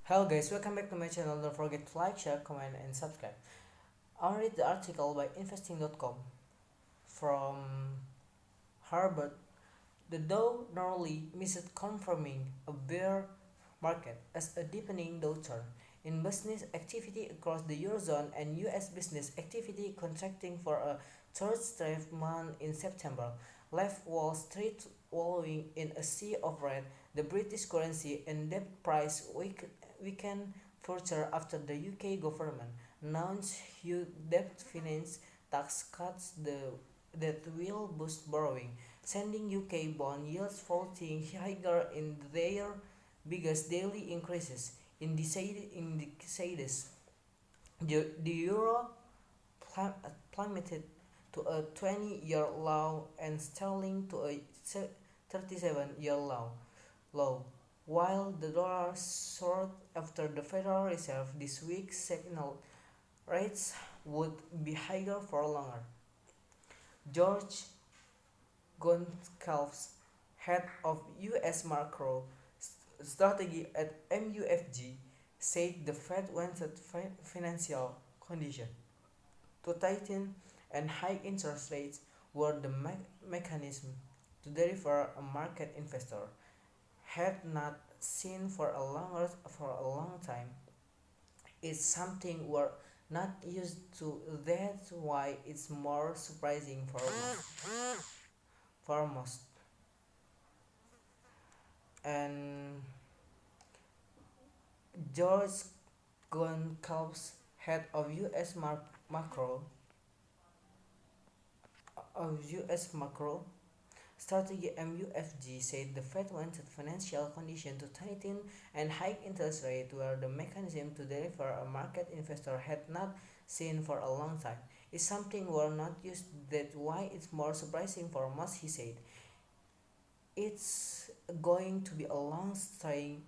Hello guys, welcome back to my channel. Don't forget to like, share, comment, and subscribe. I'll read the article by investing.com from Harvard. The Dow narrowly missed confirming a bear market as a deepening downturn in business activity across the Eurozone and US business activity contracting for a third straight month in September left Wall Street wallowing in a sea of red. The British currency and debt price weakened further after the UK government announced huge debt finance tax cuts that will boost borrowing, sending UK bond yields falling higher in their biggest daily increases in decades. The euro plummeted to a 20-year low and sterling to a 37-year low, while the dollar soared after the Federal Reserve this week signaled rates would be higher for longer. George Goncalves, head of U.S. macro strategy at MUFG, said the Fed wanted financial conditions to tighten and high interest rates were the mechanism to deliver a market investor had not seen for a long time. It's something we're not used to. That's why it's more surprising for most. And George Goncalves, head of U.S. macro strategy MUFG, said the Fed wanted financial conditions to tighten and hike interest rates were the mechanism to deliver a market investor had not seen for a long time. It's something we're not used to. That's why it's more surprising for most, he said. It's going to be a long staring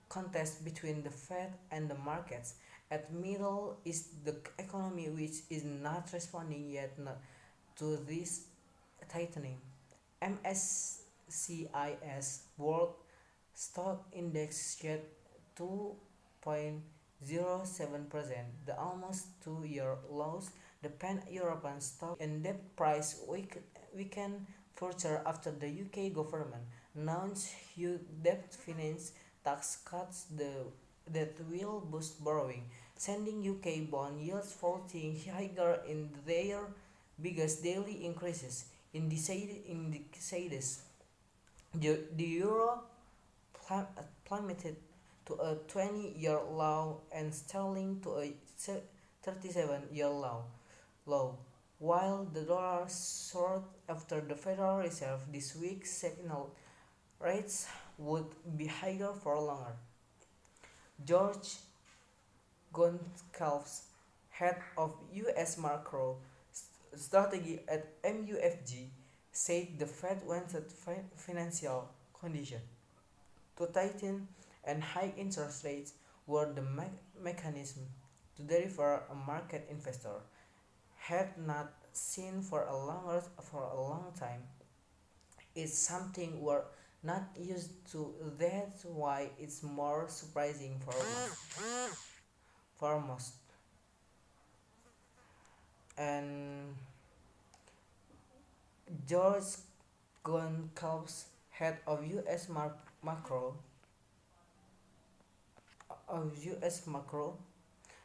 contest between the Fed and the markets. At middle is the economy, which is not responding yet to this tightening. MSCIS World Stock Index shed 2.07%, the almost two-year lows. The pan-European stock and debt price weakened further after the UK government announced huge debt finance tax cuts that will boost borrowing, sending UK bond yields falling higher in their biggest daily increases in decades. The euro plummeted to a 20-year low and sterling to a 37-year low, while the dollar soared after the Federal Reserve this week signaled rates would be higher for longer. George Goncalves, head of U.S. macro strategy at MUFG, said the Fed wanted financial conditions to tighten and high interest rates were the mechanism to deliver a market investor had not seen for a long time. It's something we're not used to. That's why it's more surprising for most. And George Goncalves, head of U.S. macro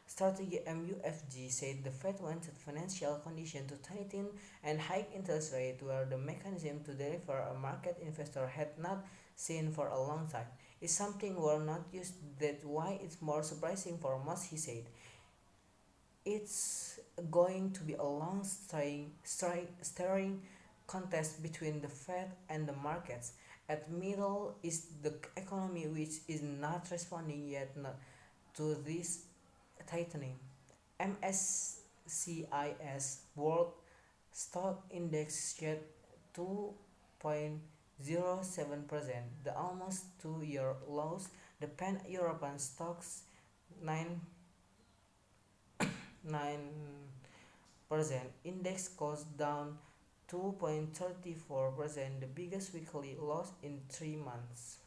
strategy MUFG, said the Fed wanted financial conditions to tighten and hike interest rates were the mechanism to deliver a market investor had not seen for a long time. It's something we're not used to. That's why it's more surprising for most, he said. It's going to be a long staring contest between the Fed and the markets. At middle is the economy, which is not responding yet to this tightening. MSCIS World Stock Index shed 2.07%, the almost two-year lows. The pan-European stocks 9% index goes down 2.34%, the biggest weekly loss in 3 months.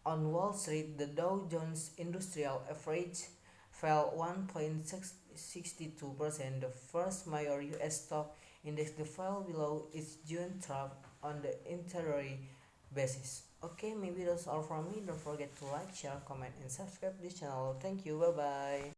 On Wall Street, the Dow Jones Industrial Average fell 1.62%, the first major U.S. stock index to fall below its June trough on the intraday basis. Okay, maybe that's all from me. Don't forget to like, share, comment, and subscribe this channel. Thank you. Bye bye.